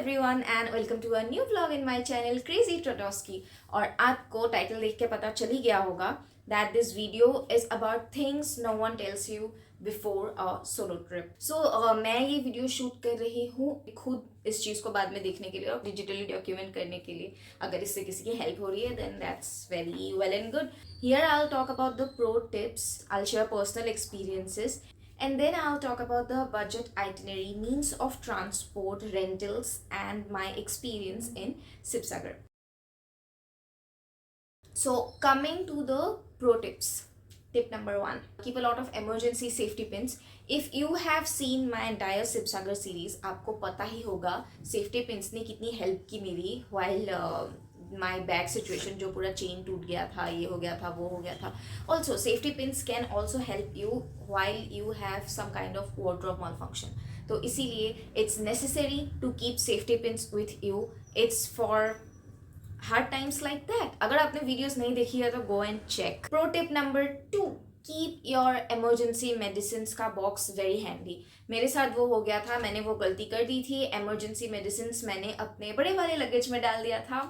everyone and welcome to a new vlog in my channel Crazy Trotosky. और आपको title देख के पता चल ही गया होगा that this video is about things no one tells you before a solo trip. So मैं ये वीडियो शूट कर रही हूँ खुद इस चीज़ को बाद में देखने के लिए और डिजिटली डॉक्यूमेंट करने के लिए. अगर इससे किसी की हेल्प हो रही है then that's very well and good. Here I'll talk about the pro tips, I'll share personal experiences, and then I'll talk about the budget itinerary, means of transport, rentals, and my experience in Sibsagar. So, coming to the pro tips. Tip number 1, keep a lot of emergency safety pins. If you have seen my entire Sibsagar series, आपको पता ही होगा safety pins ने कितनी help की मेरी while my bag situation, जो पूरा chain टूट गया था, ये हो गया था, वो हो गया था. Also safety pins can also help you while you have some kind of wardrobe malfunction. तो इसीलिए it's necessary to keep safety pins with you. It's for hard times like that. अगर आपने वीडियोस नहीं देखी है तो go and check. Pro tip number 2, keep your emergency medicine का box very handy. मेरे साथ वो हो गया था, मैंने वो गलती कर दी थी. एमरजेंसी मेडिसिन मैंने अपने बड़े वाले लगेज में डाल दिया था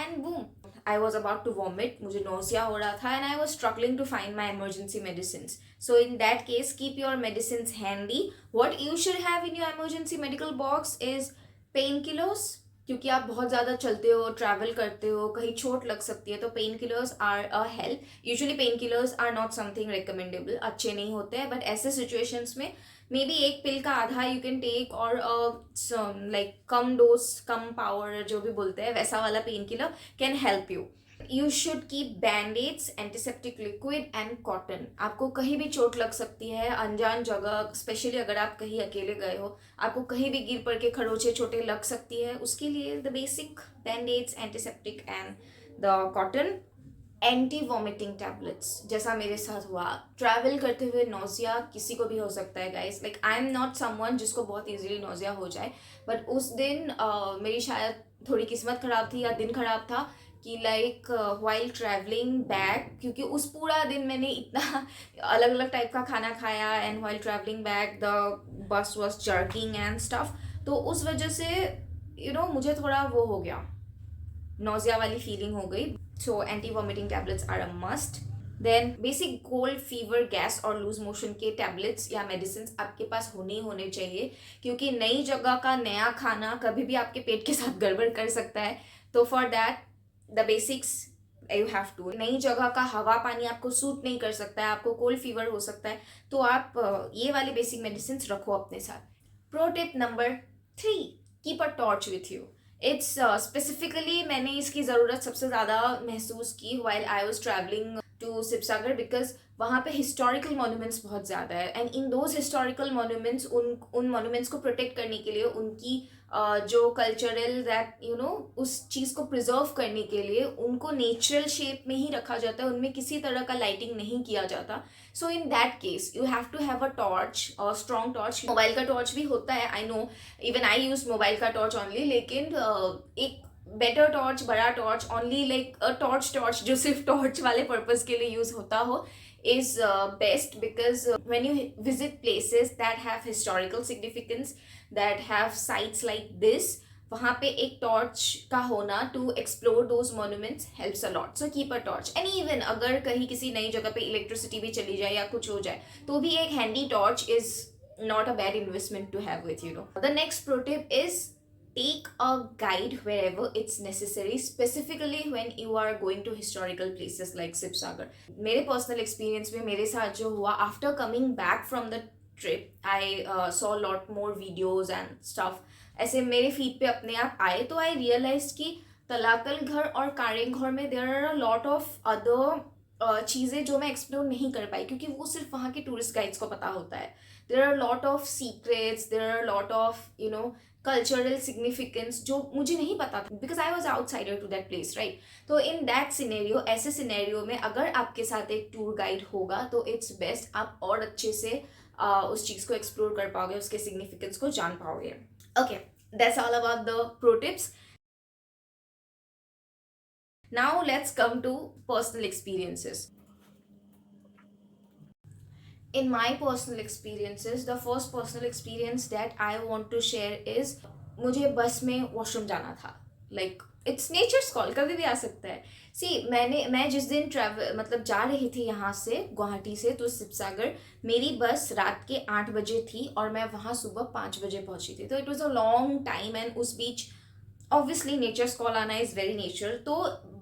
and boom, I was about to vomit. मुझे nausea हो रहा था and I was struggling to find my emergency medicines. So in that case, keep your medicines handy. What you should have in your emergency medical box is painkillers. क्योंकि आप बहुत ज़्यादा चलते हो, ट्रैवल करते हो, कहीं चोट लग सकती है, तो pain killers are a help. Usually pain killers are not something recommendable, अच्छे नहीं होते हैं, बट ऐसे सिचुएशंस में मे बी एक पिल का आधा यू कैन टेक, और लाइक कम डोज कम पावर जो भी बोलते हैं वैसा वाला pain killer can help you. You should keep बैंडेड्स, antiseptic liquid and cotton. आपको कहीं भी चोट लग सकती है, अनजान जगह, स्पेशली अगर आप कहीं अकेले गए हो, आपको कहीं भी गिर पड़ के खरोचे छोटे लग सकती है. उसके लिए the basic बैंडेड्स, antiseptic and the cotton. Anti vomiting tablets, जैसा मेरे साथ हुआ ट्रैवल करते हुए, नोजिया किसी को भी हो सकता है guys. Like I am not someone जिसको बहुत इजीली नोजिया हो जाए, बट उस दिन मेरी शायद थोड़ी किस्मत खराब थी या दिन खराब था कि लाइक वाइल ट्रैवलिंग बैक, क्योंकि उस पूरा दिन मैंने इतना अलग अलग टाइप का खाना खाया and while travelling back the bus was jerking and stuff. तो उस वजह से मुझे थोड़ा वो हो गया, नोजिया वाली फीलिंग हो गई. So anti vomiting tablets are a must. Then basic cold, fever, gas और लूज मोशन के टैबलेट्स या मेडिसिन आपके पास होने चाहिए, क्योंकि नई जगह का नया खाना कभी भी आपके पेट के साथ गड़बड़ कर सकता है. तो for that the basics you have to. नई जगह का हवा पानी आपको सूट नहीं कर सकता है, आपको कोल्ड फीवर हो सकता है, तो आप ये वाले बेसिक मेडिसिन रखो अपने साथ. Pro tip number 3, keep a torch with you. It's specifically मैंने इसकी ज़रूरत सबसे ज़्यादा महसूस की while I was travelling to Sibsagar, because वहाँ पे हिस्टोरिकल मॉन्यूमेंट्स बहुत ज़्यादा है and in those historical monuments, उन मॉन्यूमेंट्स को प्रोटेक्ट करने के लिए, उनकी जो कल्चरल दैट उस चीज़ को प्रिजर्व करने के लिए उनको नेचुरल शेप में ही रखा जाता है, उनमें किसी तरह का लाइटिंग नहीं किया जाता. So in that case you have to have a torch, strong torch. Mobile का टॉर्च भी होता है, I know, even I use mobile का टॉर्च ओनली, लेकिन एक बेटर टॉर्च, बड़ा torch, only like a torch जो सिर्फ टॉर्च वाले पर्पज के लिए यूज होता हो is best, because when you visit places that have historical significance, that have sites like this, वहाँ पे एक टॉर्च का होना to explore those monuments helps a lot. So keep a torch. And even अगर कहीं किसी नई जगह पे इलेक्ट्रिसिटी भी चली जाए या कुछ हो जाए, तो भी एक handy torch is not a bad investment to have with you. The next pro tip is take a guide wherever it's necessary, specifically when you are going to historical places like Sibsagar. मेरे personal experience में मेरे साथ जो हुआ, after coming back from the trip I saw a lot more videos and stuff. ऐसे मेरे feed पे अपने आप आए, तो I realized कि तलाकल घर और कारेंग घर में there are a lot of other चीज़ें जो मैं एक्सप्लोर नहीं कर पाई, क्योंकि वो सिर्फ वहाँ के टूरिस्ट गाइड्स को पता होता है. There are lot of secrets, there are lot of cultural significance जो मुझे नहीं पता था, because I was outsider to that place, right. तो इन दैट सिनेरियो, ऐसे सिनेरियो में अगर आपके साथ एक टूर गाइड होगा तो इट्स बेस्ट, आप और अच्छे से उस चीज़ को एक्सप्लोर कर पाओगे, उसके सिग्निफिकेंस को जान पाओगे. Okay, that's all about the pro tips. Now let's come to personal experiences. In my personal experiences, the first personal experience that I want to share is मुझे बस में वॉशरूम जाना था, लाइक इट्स नेचर्स कॉल, कभी भी आ सकता है। सी मैं जिस दिन ट्रैवल मतलब जा रही थी यहाँ से गुवाहाटी से तो शिवसागर, मेरी बस रात के 8 बजे थी और मैं वहाँ सुबह 5 बजे पहुँची थी, तो it was a long time and उस बीच ऑब्वियसली नेचर्स कॉल आना इज़ वेरी नेचर, तो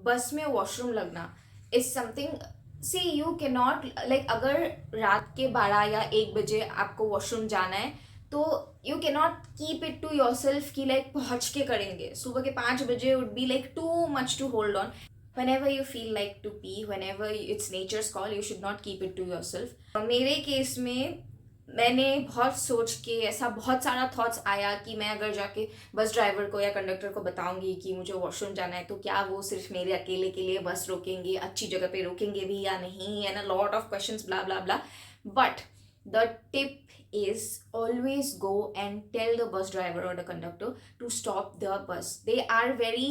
बस में वॉशरूम लगना is something. See you can not like, अगर रात के 12 या 1 बजे आपको वॉशरूम जाना है तो you can not keep it to yourself कि लाइक पहुंच के करेंगे, सुबह के 5 बजे would be like too much to hold on. whenever you feel like to pee, whenever it's nature's call, you should not keep it to yourself। मेरे case में मैंने बहुत सोच के ऐसा बहुत सारा थॉट्स आया कि मैं अगर जाके बस ड्राइवर को या कंडक्टर को बताऊंगी कि मुझे वॉशरूम जाना है तो क्या वो सिर्फ मेरे अकेले के लिए बस रोकेंगे, अच्छी जगह पे रोकेंगे भी या नहीं, and a lot of questions blah blah blah. But the tip is always go and tell the bus driver or the conductor to stop the bus। they are very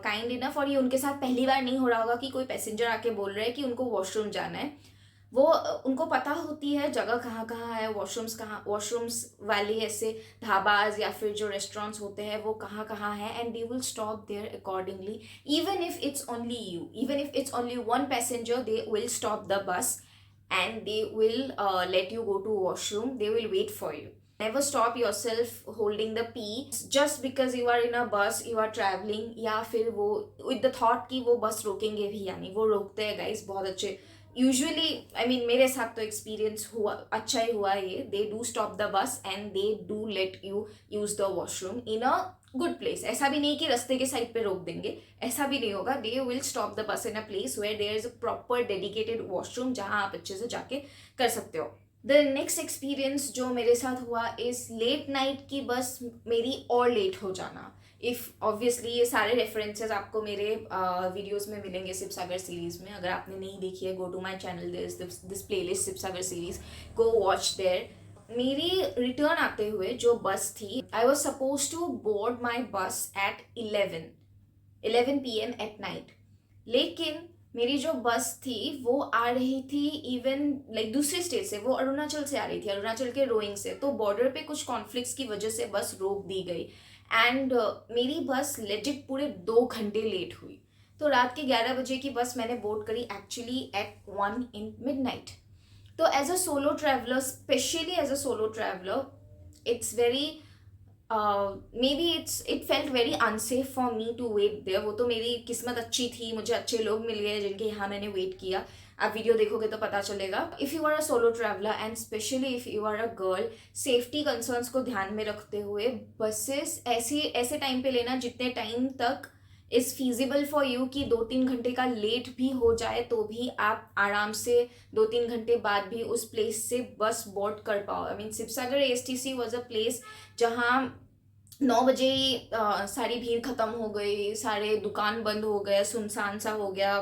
kind enough, और ये उनके साथ पहली बार नहीं हो रहा होगा कि कोई पैसेंजर आके बोल रहा है कि उनको वॉशरूम जाना है। वो उनको पता होती है जगह कहाँ कहाँ है, वॉशरूम्स वाले ऐसे ढाबाज या फिर जो रेस्टोरेंट्स होते हैं वो कहाँ कहाँ है, and they will stop there accordingly. Even if it's only you, even if it's only one passenger, they will stop the bus and they will let you go to washroom, they will wait for you। never stop yourself holding the pee just because you are in a bus, you are traveling, या फिर वो with the thought कि वो बस रोकेंगे भी, यानी वो रोकते हैं गाइस बहुत अच्छे। यूजुअली आई मीन मेरे साथ तो एक्सपीरियंस हुआ, अच्छा ही हुआ ये, दे डू स्टॉप द बस and they do let you use the washroom in a good place. ऐसा भी नहीं कि रास्ते के साइड पे रोक देंगे, ऐसा भी नहीं होगा। दे will stop the bus in a place where there is a proper dedicated washroom जहाँ आप अच्छे से जाके कर सकते हो। द नेक्स्ट एक्सपीरियंस जो मेरे साथ हुआ इज लेट नाइट की बस मेरी और लेट हो जाना। इफ़ ऑब्वियसली ये सारे रेफरेंसेस आपको मेरे वीडियोस में मिलेंगे शिवसागर सीरीज़ में, अगर आपने नहीं देखी है go to my channel, there is this playlist Shivsagar series, go watch there. मेरी रिटर्न आते हुए जो बस थी, I was suppose to board my bus at 11 PM at night, लेकिन मेरी जो बस थी वो आ रही थी इवन लाइक दूसरे स्टेट से, वो अरुणाचल से आ रही थी, अरुणाचल के रोइंग से। तो बॉर्डर पे कुछ कॉन्फ्लिक्ट्स की वजह से बस रोक दी गई एंड मेरी बस लेजिट पूरे 2 घंटे लेट हुई। तो रात के 11 बजे की बस मैंने बोर्ड करी एक्चुअली एट 1 in midnight। तो as a solo traveller, especially as a solo traveller, it's very maybe it felt very unsafe for me to wait there. वो तो मेरी किस्मत अच्छी थी, मुझे अच्छे लोग मिल गए जिनके यहाँ मैंने वेट किया। आप वीडियो देखोगे तो पता चलेगा। If you are a solo traveller and especially if you are a girl, safety concerns को ध्यान में रखते हुए बसेस ऐसे टाइम पे लेना जितने टाइम तक इज़ फीजिबल फॉर यू, कि 2-3 घंटे का लेट भी हो जाए तो भी आप आराम से 2-3 घंटे बाद भी उस प्लेस से बस बोर्ड कर पाओ। I mean Sivasagar ASTC was a place जहाँ 9 बजे ही सारी भीड़ खत्म हो गई, सारे दुकान बंद हो गए, सुनसान सा हो गया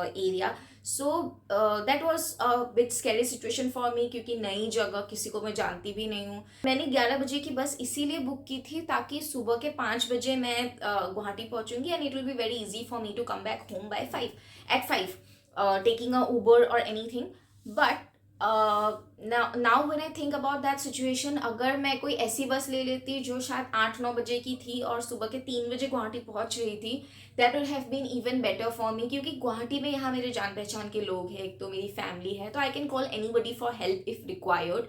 area. So that was a bit scary situation for me, क्योंकि नई जगह, किसी को मैं जानती भी नहीं हूँ। मैंने 11 बजे की बस इसीलिए बुक की थी ताकि सुबह के 5 बजे मैं गुवाहाटी पहुँचूंगी and it will be very easy for me to come back home by 5 taking a Uber और anything. But now when I think about that situation, अगर मैं कोई ऐसी बस ले लेती जो शायद 8-9 बजे की थी और सुबह के 3 बजे गुवाहाटी पहुंच रही थी, that would have been even better for me, क्योंकि गुवाहाटी में यहाँ मेरे जान पहचान के लोग हैं, एक तो मेरी फैमिली है, तो I can call anybody for help if required.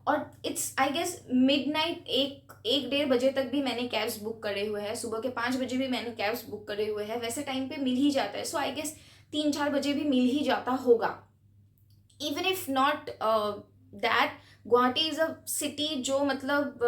और इट्स आई गेस मिडनाइट 1-1:30 बजे तक भी मैंने कैब्स बुक करे हुए हैं, सुबह के 5 बजे भी मैंने कैब्स बुक करे हुए हैं, वैसे टाइम पे मिल ही जाता है। सो आई गेस 3-4 बजे भी मिल ही जाता होगा। Even if not that, Guwahati is a city जो मतलब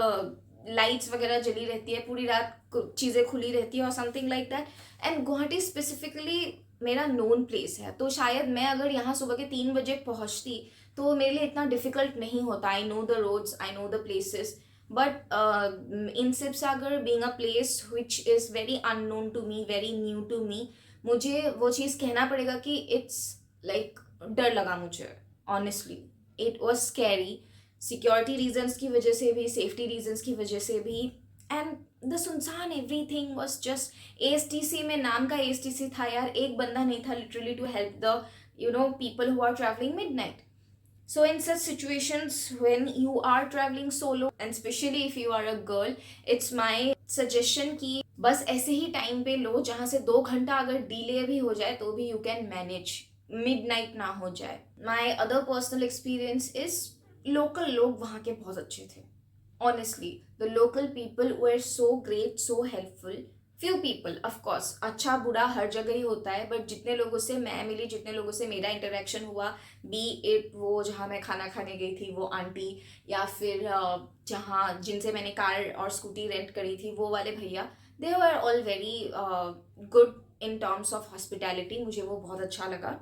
लाइट्स वगैरह जली रहती है, पूरी रात चीज़ें खुली रहती है और something like that. And Guwahati specifically मेरा नोन प्लेस है, तो शायद मैं अगर यहाँ सुबह के 3 बजे पहुँचती तो मेरे लिए इतना डिफिकल्ट नहीं होता। I know the roads, I know the places, but in Sivasagar being a place which is very unknown to me, very new to me, मुझे वो चीज़ कहना पड़ेगा कि इट्स लाइक डर लगा मुझे। Honestly it was scary, security reasons की वजह से भी, सेफ्टी रीजन्स की वजह से भी, एंड द सुनसान एवरीथिंग वॉज जस्ट। ASTC में नाम का ASTC था यार, एक बंदा नहीं था literally to help the people who are traveling midnight। So in such situations when you are traveling solo and especially if you are a girl, it's my suggestion कि बस ऐसे ही टाइम पे लो जहाँ से 2 घंटा अगर डिले भी हो जाए तो भी यू कैन मैनेज, मिडनाइट ना हो जाए. My other personal experience is local लोग वहाँ के बहुत अच्छे थे. Honestly the local people were so great, so helpful. Few people of course, अच्छा बुरा हर जगह ही होता है, बट जितने लोगों से मैं मिली, जितने लोगों से मेरा इंटरेक्शन हुआ, बी इट वो जहाँ मैं खाना खाने गई थी वो आंटी, या फिर जहाँ जिनसे मैंने कार और स्कूटी रेंट करी थी वो वाले भैया, they were all very good in terms of hospitality. मुझे वो बहुत अच्छा लगा.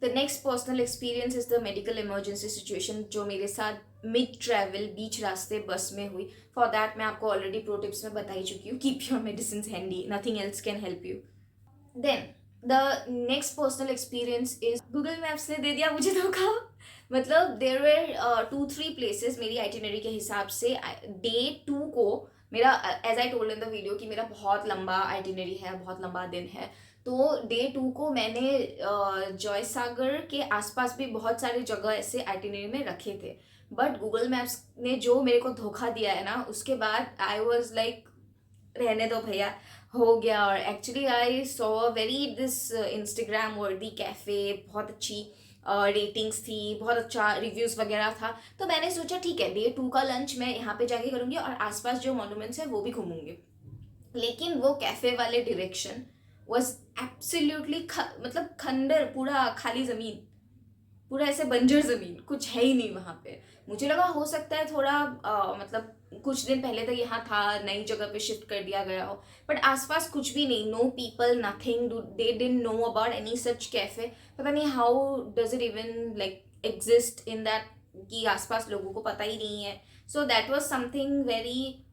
The next personal experience is the medical emergency situation जो मेरे साथ मिड ट्रैवल बीच रास्ते बस में हुई. फॉर दैट मैं आपको ऑलरेडी प्रो टिप्स में बता ही चुकी हूँ. Keep your medicine handy, nothing else can help you. Then the next personal experience is Google Maps ने दे दिया मुझे धोखा. मतलब देर वेर 2-3 प्लेसेस मेरी आइटिनरी के हिसाब से. डे 2 को मेरा, as I told in the video, कि मेरा बहुत लंबा आइटिनरी है, बहुत लंबा दिन है. तो डे 2 को मैंने जॉय सागर के आसपास भी बहुत सारी जगह ऐसे आइटिनरी में रखे थे. बट गूगल मैप्स ने जो मेरे को धोखा दिया है ना, उसके बाद आई वॉज लाइक रहने दो भैया, हो गया. और actually I saw very this Instagram वर्दी कैफ़े, बहुत अच्छी रेटिंग्स थी, बहुत अच्छा रिव्यूज़ वगैरह था. तो मैंने सोचा ठीक है, डे 2 का लंच मैं यहाँ पे जाके करूँगी और आसपास जो मॉन्यूमेंट्स हैं वो भी घूमूंगी. लेकिन वो कैफ़े वाले डायरेक्शन वॉज एब्सोल्युटली मतलब खंडर, पूरा खाली ज़मीन, पूरा ऐसे बंजर ज़मीन, कुछ है ही नहीं वहाँ पे. मुझे लगा हो सकता है थोड़ा मतलब कुछ दिन पहले तक यहाँ था, नई जगह पे शिफ्ट कर दिया गया हो, बट आसपास कुछ भी नहीं. No people, nothing, they didn't know about any such cafe. पता नहीं how does it even like exist in that, कि आसपास लोगों को पता ही नहीं है. So that was something very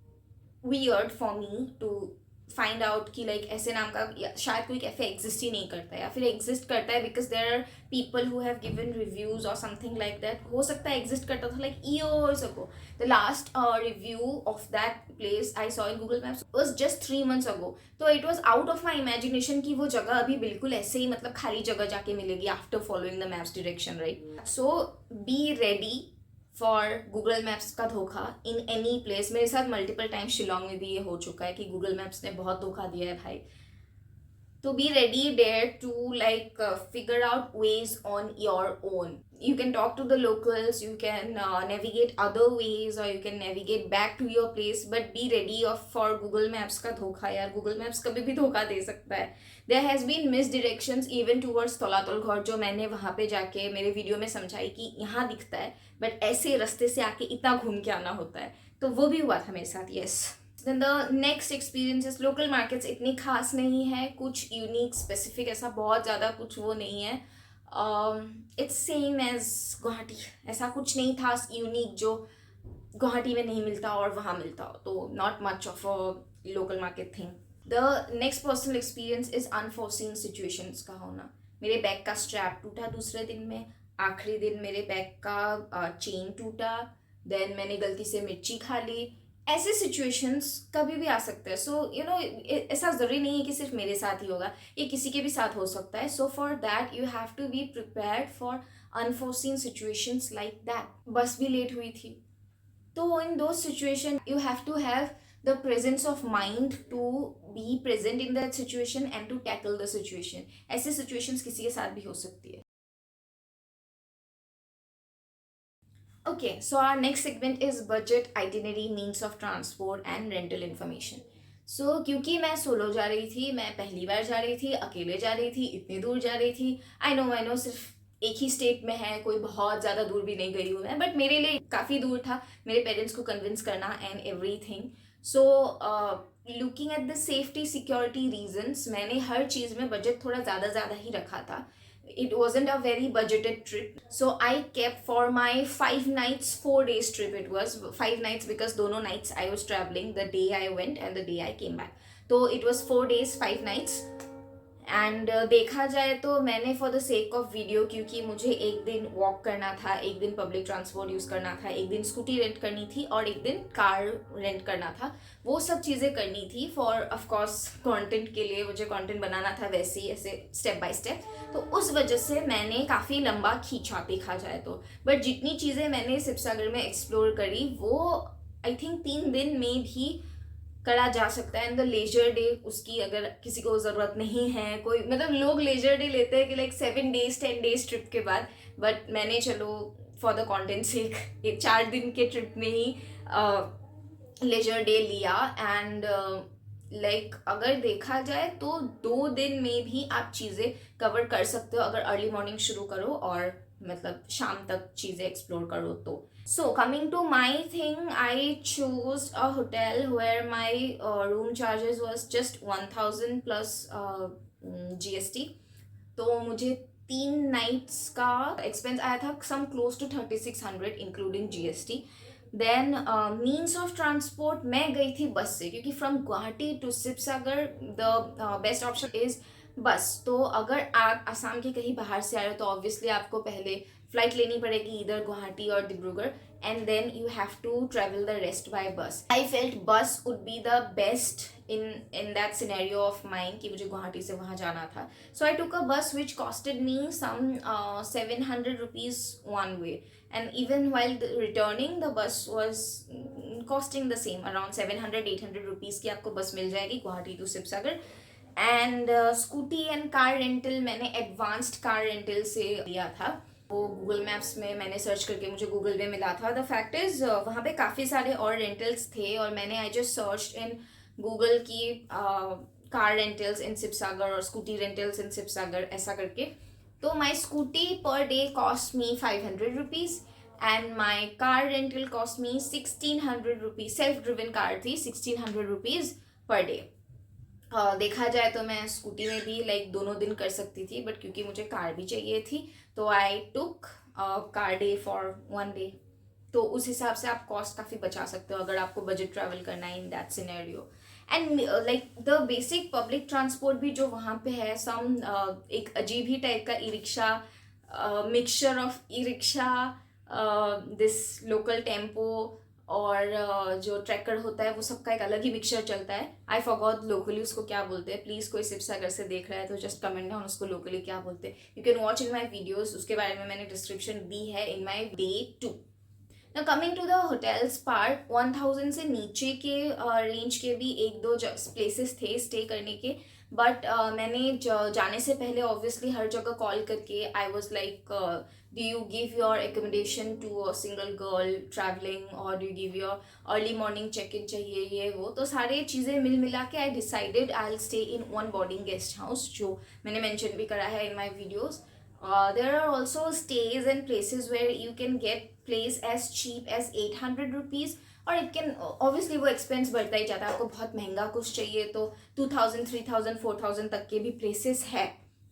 weird for me to find out कि लाइक ऐसे नाम का शायद कोई कैफे एग्जिस्ट ही नहीं करता है, या फिर एग्जिस्ट करता है because there are people who have given reviews और समथिंग लाइक दैट. हो सकता है एग्जिस्ट करता था like years ago. The last review of that place I saw in Google Maps was just 3 months ago. तो it was out of my imagination कि वो जगह अभी बिल्कुल ऐसे ही मतलब खाली जगह जाके मिलेगी after following the maps direction, right. So be ready for Google maps का धोखा इन एनी प्लेस. मेरे साथ मल्टीपल टाइम शिलोंग में भी ये हो चुका है कि गूगल मैप्स ने बहुत धोखा दिया है भाई. तो be ready there to like figure out ways on your own. You can talk to the locals, you can navigate other ways, or you can navigate back to your place, but be ready for Google Maps का धोखा. यार Google Maps कभी भी धोखा दे सकता है. There has been misdirections even towards तलातल घोर, जो मैंने वहाँ पे जाके मेरे वीडियो में समझाई कि यहाँ दिखता है बट ऐसे रास्ते से आके इतना घूम के आना होता है. तो वो भी हुआ था मेरे साथ. Yes. Then the next experience is local markets. इतनी खास नहीं है, कुछ यूनिक स्पेसिफिक ऐसा बहुत ज़्यादा कुछ वो नहीं है. It's same as Guwahati. ऐसा कुछ नहीं था यूनिक जो गुवाहाटी में नहीं मिलता और वहाँ मिलता हो. तो not much of a local market thing. The next personal experience is unforeseen situations का होना. मेरे बैग का स्ट्रैप टूटा दूसरे दिन में. आखिरी दिन मेरे बैग का चेन टूटा. देन मैंने गलती से मिर्ची खा ली. ऐसे सिचुएशंस कभी भी आ सकते हैं. सो यू नो, ऐसा ज़रूरी नहीं है कि सिर्फ मेरे साथ ही होगा, ये किसी के भी साथ हो सकता है. So for that you have to be prepared for unforeseen situations like that. Bus भी लेट हुई थी, तो in those situation you have to have the presence of mind to be present in that situation and to tackle the situation. ऐसे situations किसी के साथ भी हो सकती है. Okay, so our next segment is budget, itinerary, means of transport and rental information. So क्योंकि मैं सोलो जा रही थी, मैं पहली बार जा रही थी, अकेले जा रही थी, इतनी दूर जा रही थी. आई नो सिर्फ एक ही स्टेट में है, कोई बहुत ज़्यादा दूर भी नहीं गई हूँ मैं, बट मेरे लिए काफ़ी दूर था मेरे पेरेंट्स को कन्विंस करना and everything. So looking at the safety security reasons, मैंने हर चीज़ में बजट थोड़ा ज़्यादा ही रखा था. It wasn't a very budgeted trip, so I kept for my 5 nights 4 days trip. It was 5 nights because दोनों nights I was traveling, the day I went and the day I came back. तो it was 4 days 5 nights. And देखा जाए तो मैंने for the sake of video, क्योंकि मुझे एक दिन वॉक करना था, एक दिन पब्लिक ट्रांसपोर्ट यूज़ करना था, एक दिन स्कूटी रेंट करनी थी और एक दिन कार रेंट करना था, वो सब चीज़ें करनी थी फॉर ऑफकोर्स कंटेंट के लिए. मुझे कंटेंट बनाना था वैसे ही, ऐसे स्टेप बाय स्टेप. तो उस वजह से मैंने काफ़ी लंबा खींचा देखा जाए तो. बट जितनी चीज़ें मैंने शिवसागर में एक्सप्लोर करी वो आई थिंक 3 दिन में भी करा जा सकता है। एंड द लेजर डे, उसकी अगर किसी को ज़रूरत नहीं है, कोई मतलब लोग लेजर डे लेते हैं कि लाइक 7 days 10 days ट्रिप के बाद, बट मैंने चलो फॉर द कॉन्टेंट सेक एक 4 दिन के ट्रिप में ही लेजर डे लिया। एंड लाइक अगर देखा जाए तो 2 दिन में भी आप चीज़ें कवर कर सकते हो अगर अर्ली मॉर्निंग शुरू करो और मतलब शाम तक चीज़ें एक्सप्लोर करो तो। So coming to my thing, I chose a hotel where my room charges was just 1000 plus GST. तो मुझे 3 nights का एक्सपेंस आया था some close to 3600 including GST। Then means of transport, मैं गई थी बस से, क्योंकि from Guwahati to Shivsagar the best option is bus. तो अगर आप असम के कहीं बाहर से आ रहे हो तो ऑब्वियसली आपको पहले फ्लाइट लेनी पड़ेगी इधर गुवाहाटी और Dibrugarh, and then you have to travel the rest by bus. I felt bus would be the best in that scenario of mine कि मुझे गुवाहाटी से वहाँ जाना था। So I took a bus which costed me some 700 rupees one way, and even while returning the bus was costing the same, around 700-800 rupees की आपको bus मिल जाएगी Guwahati to Sivasagar. And scooty and car rental मैंने advanced car rental से लिया था। वो Google maps में मैंने सर्च करके मुझे गूगल पे मिला था। द फैक्ट इज वहाँ पे काफ़ी सारे और रेंटल्स थे, और मैंने I just search in Google की कार रेंटल्स इन शिवसागर और स्कूटी रेंटल्स इन शिवसागर ऐसा करके। तो माई scooty per day cost me 500 rupees and my car rental cost me 1600 rupees. Self driven car थी, 1600 रुपीज़ पर डे। देखा जाए तो मैं स्कूटी में भी लाइक दोनों दिन कर सकती थी, बट क्योंकि मुझे कार भी चाहिए थी तो आई टुक कार डे फॉर 1 day। तो उस हिसाब से आप कॉस्ट काफ़ी बचा सकते हो अगर आपको बजट ट्रैवल करना है इन that scenario. And like the basic public transport भी जो वहाँ पे है, सम एक अजीब ही टाइप का e rickshaw, mixture of e rickshaw, this local tempo और जो ट्रैकर होता है, वो सबका एक अलग ही मिक्सचर चलता है। आई फॉरगॉट लोकली उसको क्या बोलते हैं। प्लीज़ कोई शिवसागर से देख रहा है तो जस्ट कमेंट डाउन उसको लोकली क्या बोलते हैं। You can watch in my videos, उसके बारे में मैंने डिस्क्रिप्शन दी है in my day 2। Now coming to the hotels part, 1000 से नीचे के रेंज के भी 1-2 प्लेसेस थे स्टे करने के, बट मैंने जाने से पहले ऑब्वियसली हर जगह कॉल करके I was like do you give your accommodation to a single girl travelling, और do you give your early morning check in चाहिए, ये वो। तो सारे चीज़ें मिल मिला के I decided I will stay in one boarding guest house, जो मैंने मेंशन भी करा है in my videos. There are also stays and places where you can get place as cheap as 800 rupees, और इट कैन ऑब्वियसली वो expense बढ़ता ही जाता है। आपको बहुत महंगा कुछ चाहिए तो 2000 3000 4000 तक के भी प्लेसेस है।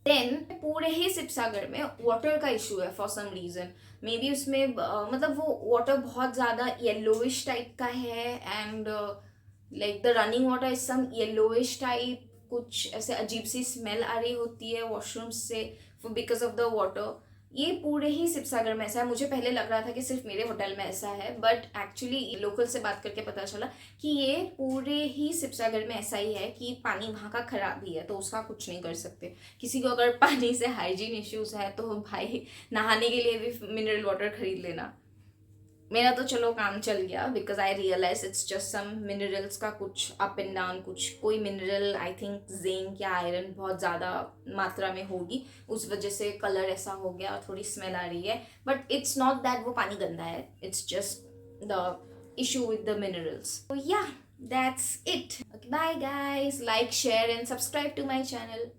देन पूरे ही शिवसागर में वाटर का इशू है for some reason. Maybe उसमें मतलब वो वाटर बहुत ज़्यादा येलोइश टाइप का है, and like the running water is some yellowish type, कुछ ऐसे अजीब सी स्मेल आ रही होती है वॉशरूम्स से बिकॉज ऑफ द वाटर। ये पूरे ही शिवसागर में ऐसा है। मुझे पहले लग रहा था कि सिर्फ मेरे होटल में ऐसा है, बट एक्चुअली लोकल से बात करके पता चला कि ये पूरे ही शिवसागर में ऐसा ही है कि पानी वहाँ का खराब ही है, तो उसका कुछ नहीं कर सकते। किसी को अगर पानी से हाइजीन इश्यूज है तो भाई नहाने के लिए भी मिनरल वाटर खरीद लेना। मेरा तो चलो काम चल गया, because I realise it's just some minerals का कुछ अप एंड डाउन, कुछ कोई मिनरल आई थिंक जिंक या आयरन बहुत ज़्यादा मात्रा में होगी, उस वजह से कलर ऐसा हो गया और थोड़ी स्मेल आ रही है। बट इट्स नॉट दैट वो पानी गंदा है, it's just the issue with the minerals. तो yeah that's it. Bye guys, like share and subscribe to my channel.